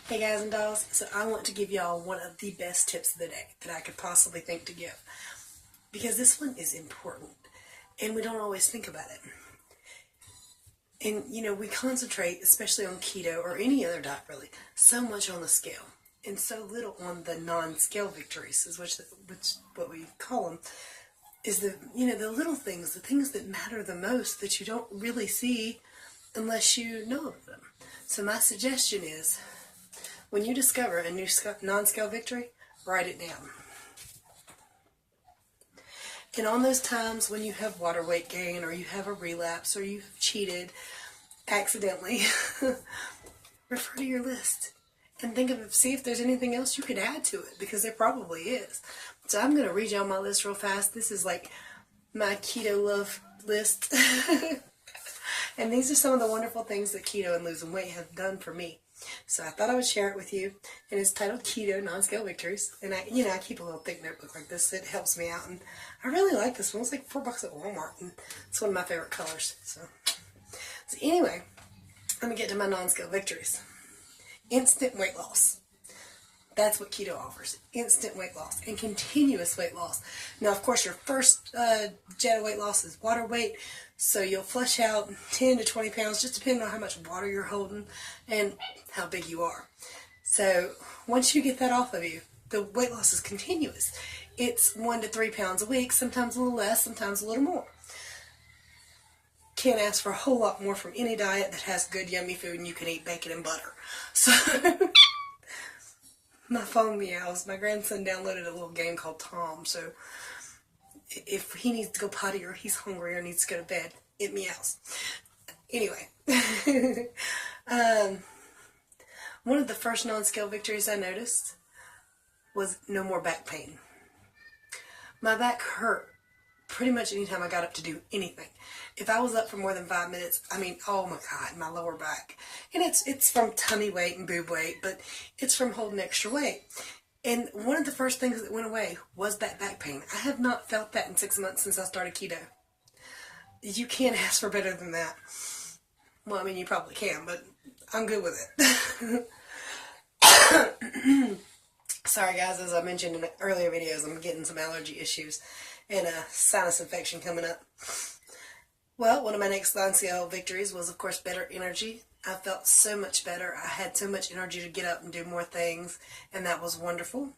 Hey guys and dolls, so I want to give y'all one of the best tips of the day that I could possibly think to give. Because this one is important, and we don't always think about it. And, we concentrate, especially on keto or any other diet really, so much on the scale, and so little on the non-scale victories, is which what we call them, is the little things, the things that matter the most that you don't really see unless you know of them. So my suggestion is, when you discover a new non-scale victory, write it down. And on those times when you have water weight gain, or you have a relapse, or you've cheated accidentally, refer to your list and see if there's anything else you could add to it, because there probably is. So I'm going to read y'all my list real fast. This is like my keto love list. And these are some of the wonderful things that keto and losing weight have done for me. So I thought I would share it with you, and it's titled Keto Non-Scale Victories. And I keep a little thick notebook like this. It helps me out, and I really like this one. It's like $4 at Walmart, and it's one of my favorite colors. So anyway, let me get to my non-scale victories. Instant weight loss. That's what keto offers. Instant weight loss and continuous weight loss. Now, of course, your first jet of weight loss is water weight. So you'll flush out 10 to 20 pounds, just depending on how much water you're holding and how big you are. So once you get that off of you, the weight loss is continuous. It's 1 to 3 pounds a week, sometimes a little less, sometimes a little more. Can't ask for a whole lot more from any diet that has good, yummy food and you can eat bacon and butter. So my phone meows. My grandson downloaded a little game called Tom, so if he needs to go potty or he's hungry or needs to go to bed, it meows. Anyway, one of the first non-scale victories I noticed was no more back pain. My back hurt pretty much anytime I got up to do anything. If I was up for more than 5 minutes, oh my God, my lower back. And it's from tummy weight and boob weight, but it's from holding extra weight. And one of the first things that went away was that back pain. I have not felt that in 6 months since I started keto. You can't ask for better than that. Well, you probably can, but I'm good with it. Sorry guys, as I mentioned in earlier videos, I'm getting some allergy issues and a sinus infection coming up. Well, one of my next non-scale victories was, of course, better energy. I felt so much better. I had so much energy to get up and do more things, and that was wonderful.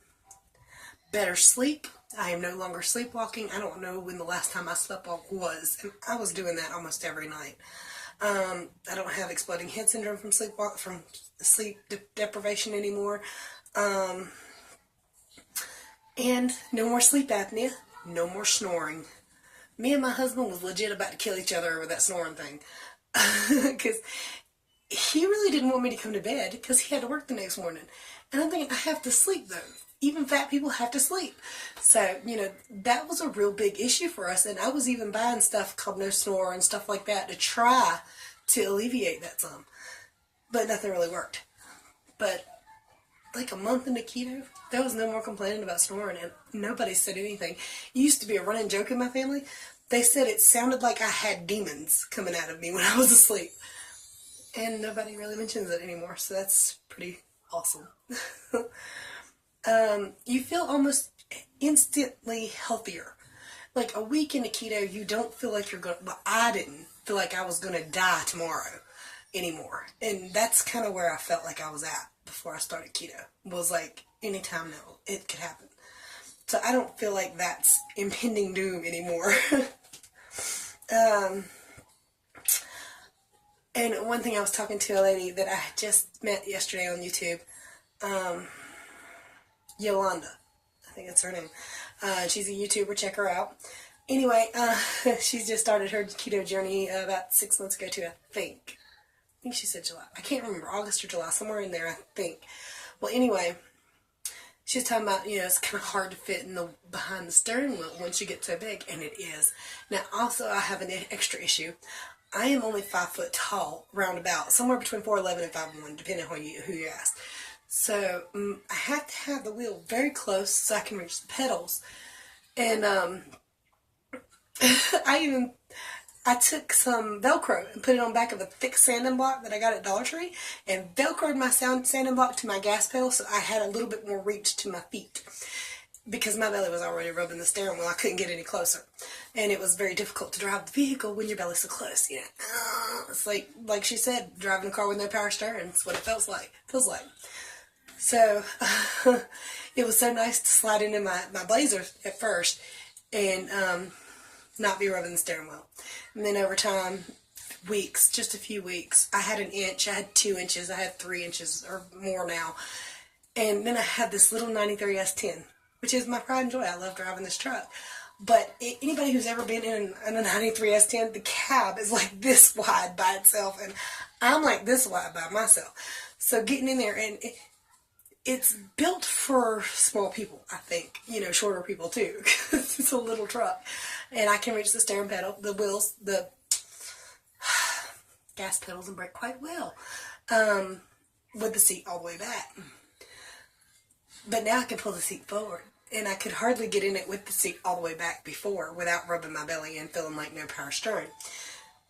Better sleep. I am no longer sleepwalking. I don't know when the last time I sleptwalked was, and I was doing that almost every night. I don't have exploding head syndrome from sleep deprivation anymore. And no more sleep apnea. No more snoring. Me and my husband was legit about to kill each other over that snoring thing. Because he really didn't want me to come to bed because he had to work the next morning. And I'm thinking, I have to sleep though. Even fat people have to sleep. So, that was a real big issue for us. And I was even buying stuff called No Snore and stuff like that to try to alleviate that some. But nothing really worked. But like a month into keto, there was no more complaining about snoring, and nobody said anything. It used to be a running joke in my family. They said it sounded like I had demons coming out of me when I was asleep. And nobody really mentions it anymore, so that's pretty awesome. You feel almost instantly healthier. Like a week into keto, you don't feel like you're going to, well, I didn't feel like I was going to die tomorrow anymore. And that's kind of where I felt like I was at before I started keto. Was like, anytime now, it could happen. So I don't feel like that's impending doom anymore. And one thing, I was talking to a lady that I just met yesterday on YouTube, Yolanda, I think that's her name. She's a YouTuber, check her out. Anyway, she's just started her keto journey about 6 months ago too, I think she said July. I can't remember, August or July, somewhere in there, I think. Well, anyway, she was talking about, it's kind of hard to fit in behind the steering wheel once you get so big, and it is. Now, also, I have an extra issue. I am only 5 foot tall, roundabout, somewhere between 4'11" and 5'1", depending on who you ask. So, I have to have the wheel very close so I can reach the pedals. And, I took some Velcro and put it on the back of a thick sanding block that I got at Dollar Tree and Velcroed my sanding block to my gas pedal so I had a little bit more reach to my feet. Because my belly was already rubbing the steering wheel, I couldn't get any closer. And it was very difficult to drive the vehicle when your belly's so close, you know. It's like she said, driving a car with no power steering. It's what it feels like. So, it was so nice to slide into my blazer at first and not be rubbing the steering wheel. And then over time, weeks, just a few weeks, I had 1 inch, I had 2 inches, I had 3 inches or more now. And then I had this little 93 S10. Which is my pride and joy. I love driving this truck. But anybody who's ever been in a 93 S10, the cab is like this wide by itself. And I'm like this wide by myself. So getting in there, and it's built for small people, I think. You know, shorter people too. Because it's a little truck. And I can reach the steering pedal, the wheels, the gas pedals and brake quite well. With the seat all the way back. But now I can pull the seat forward. And I could hardly get in it with the seat all the way back before without rubbing my belly and feeling like no power steering.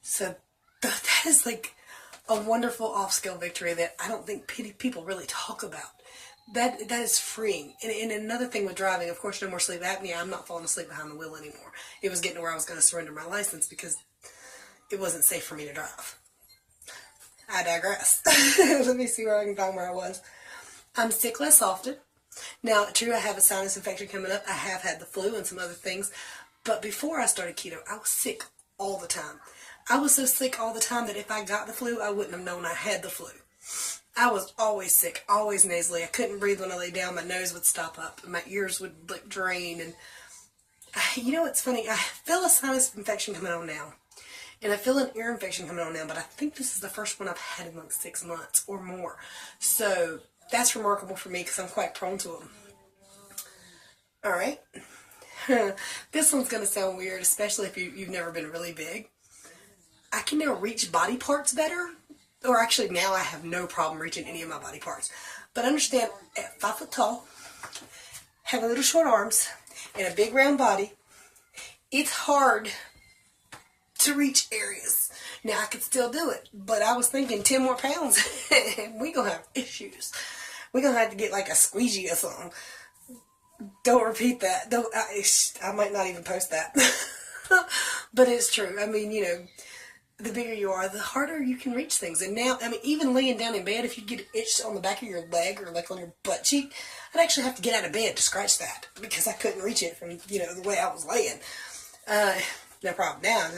So that is like a wonderful off-scale victory that I don't think people really talk about. That is freeing. And another thing with driving, of course, no more sleep apnea. I'm not falling asleep behind the wheel anymore. It was getting to where I was going to surrender my license because it wasn't safe for me to drive. I digress. Let me see where I can find where I was. I'm sick less often. Now, true, I have a sinus infection coming up. I have had the flu and some other things. But before I started keto, I was sick all the time. I was so sick all the time that if I got the flu, I wouldn't have known I had the flu. I was always sick, always nasally. I couldn't breathe when I lay down. My nose would stop up. And my ears would like drain. And you know what's funny? I feel a sinus infection coming on now. And I feel an ear infection coming on now. But I think this is the first one I've had in like 6 months or more. So that's remarkable for me because I'm quite prone to them. Alright. This one's going to sound weird, especially if you've never been really big. I can now reach body parts better. Or actually now I have no problem reaching any of my body parts. But understand, at 5 foot tall, have a little short arms, and a big round body, it's hard to reach areas. Now I could still do it, but I was thinking 10 more pounds and we're going to have issues. We're going to have to get like a squeegee or something. Don't repeat that. I might not even post that. But it's true. I mean, you know, the bigger you are, the harder you can reach things. And now, I mean, even laying down in bed, if you get an itch on the back of your leg or like on your butt cheek, I'd actually have to get out of bed to scratch that because I couldn't reach it from, you know, the way I was laying. No problem. Now,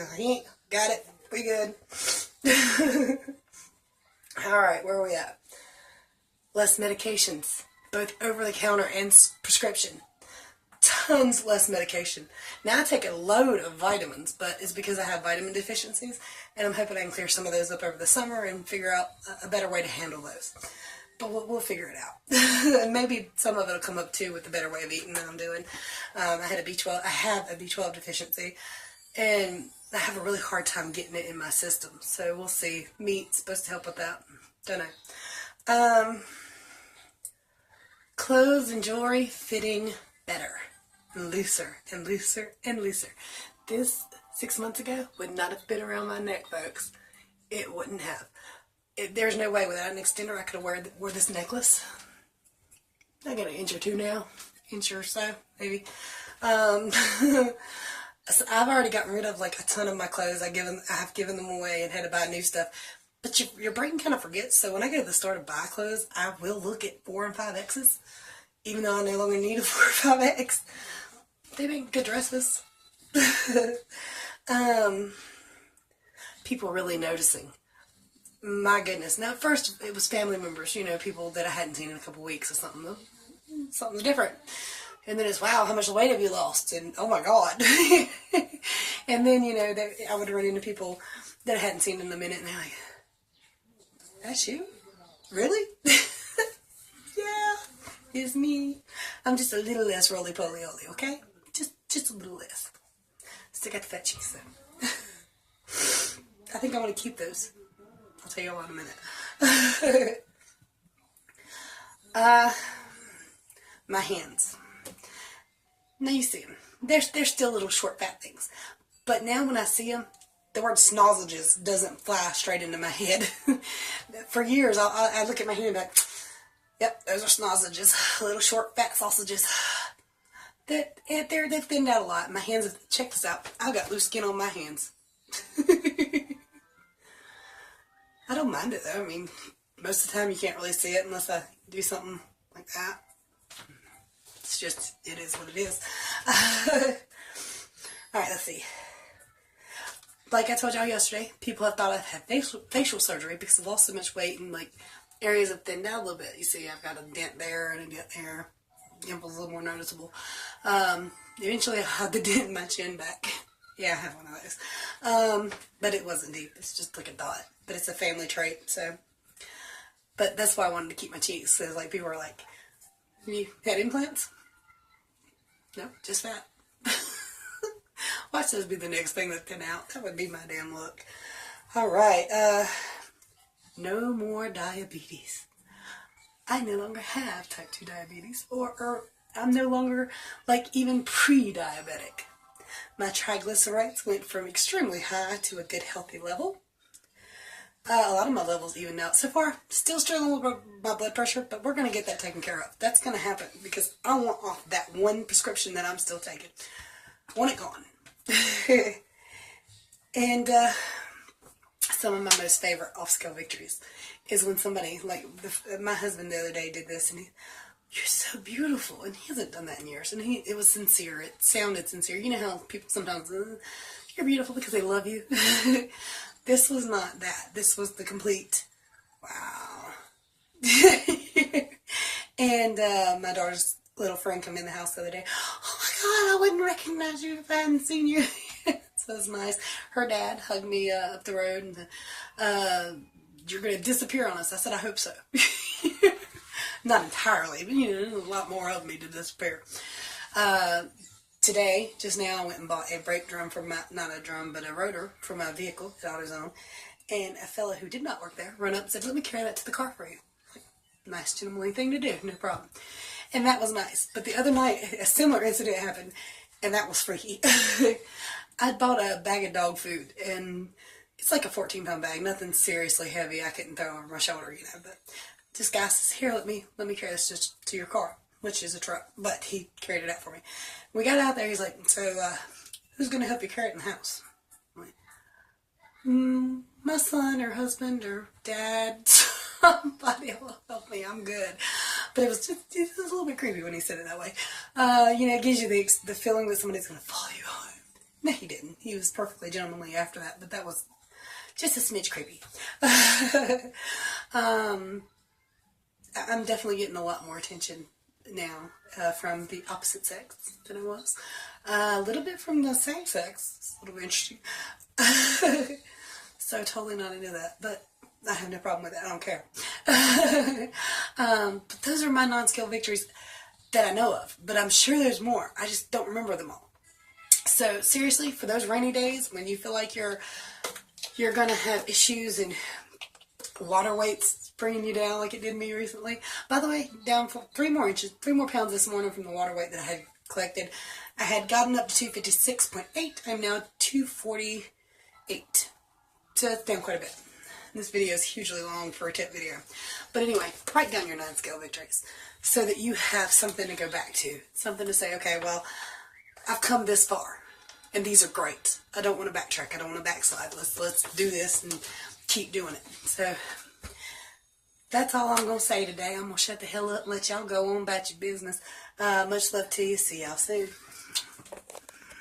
got it. We good. Alright, where are we at? Less medications, both over-the-counter and prescription. Tons less medication. Now I take a load of vitamins, but it's because I have vitamin deficiencies, and I'm hoping I can clear some of those up over the summer and figure out a better way to handle those. But we'll figure it out. And maybe some of it will come up too with the better way of eating that I'm doing. I have a B12 deficiency, and I have a really hard time getting it in my system. So we'll see. Meat's supposed to help with that. Don't know. Clothes and jewelry fitting better. Looser and looser and looser. This 6 months ago would not have fit around my neck, folks. It wouldn't have. There's no way without an extender I could have wore this necklace. I got an inch or two now. Inch or so, maybe. So I've already gotten rid of like a ton of my clothes. I have given them away and had to buy new stuff. But your brain kind of forgets. So when I go to the store to buy clothes, I will look at 4 and 5Xs. Even though I no longer need a 4 or 5X. They make good dresses. People really noticing. My goodness. Now, at first, it was family members, you know, people that I hadn't seen in a couple weeks or something. Something's different. And then it's, wow, how much weight have you lost? And, oh my God. And then, you know, I would run into people that I hadn't seen in a minute, and they're like, that's you? Really? Yeah, it's me. I'm just a little less roly-poly-oly, okay? Just a little less. Still got the fat cheeks, though. I think I want to keep those. I'll tell you all in a minute. My hands. Now you see them. They're still little short fat things. But now when I see them, the word sausages doesn't fly straight into my head. For years, I look at my hand and be like, yep, those are sausages, little short fat sausages. They've thinned out a lot. My hands have, check this out, I've got loose skin on my hands. I don't mind it though. I mean, most of the time you can't really see it unless I do something like that. It's just, it is what it is. Alright, let's see. Like I told y'all yesterday, people have thought I've had facial surgery because I've lost so much weight and like areas have thinned out a little bit. You see, I've got a dent there and a dent there. Dimple's a little more noticeable. Eventually I had the dent in my chin back. Yeah, I have one of those. But it wasn't deep. It's just like a dot. But it's a family trait, so. But that's why I wanted to keep my cheeks. So like people are like, you had implants? No, just fat. Watch those be the next thing that thin out. That would be my damn look. Alright, no more diabetes. I no longer have type 2 diabetes, or I'm no longer like even pre-diabetic. My triglycerides went from extremely high to a good healthy level. A lot of my levels even out. So far, still struggling with my blood pressure, but we're going to get that taken care of. That's going to happen because I want off that one prescription that I'm still taking. I want it gone. And some of my most favorite off-scale victories is when somebody, like my husband the other day did this, and you're so beautiful, and he hasn't done that in years, and it was sincere, it sounded sincere. You know how people sometimes, you're beautiful because they love you. This was not that. This was the complete, wow. And my daughter's little friend come in the house the other day. Oh my God, I wouldn't recognize you if I hadn't seen you. So it was nice. Her dad hugged me up the road and you're going to disappear on us. I said, I hope so. Not entirely, but you know, there's a lot more of me to disappear. Today, just now, I went and bought a brake drum for my, not a drum, but a rotor for my vehicle at AutoZone. And a fella who did not work there ran up and said, let me carry that to the car for you. Nice, gentlemanly thing to do, no problem. And that was nice. But the other night, a similar incident happened, and that was freaky. I bought a bag of dog food, and it's like a 14-pound bag, nothing seriously heavy I couldn't throw over my shoulder, you know. But this guy says, here, let me carry this just to your car, which is a truck. But he carried it out for me. We got out there, he's like, so, who's going to help you carry it in the house? I'm like, my son or husband or dad, somebody will help me, I'm good. But it was a little bit creepy when he said it that way. You know, it gives you the feeling that somebody's going to follow you home. No, he didn't. He was perfectly gentlemanly after that, but that was just a smidge creepy. I'm definitely getting a lot more attention now from the opposite sex than I was. A little bit from the same sex. It's a little bit interesting. So totally not into that, but I have no problem with it. I don't care. But those are my non-scale victories that I know of, but I'm sure there's more. I just don't remember them all. So seriously, for those rainy days when you feel like you're gonna have issues and water weight's bringing you down like it did me recently. By the way, down for 3 more pounds this morning from the water weight that I had collected. I had gotten up to 256.8. I'm now 248. So that's down quite a bit. This video is hugely long for a tip video. But anyway, write down your non-scale victories so that you have something to go back to. Something to say, okay, well, I've come this far, and these are great. I don't want to backtrack. I don't want to backslide. Let's do this and keep doing it. So that's all I'm going to say today. I'm going to shut the hell up and let y'all go on about your business. Much love to you. See y'all soon.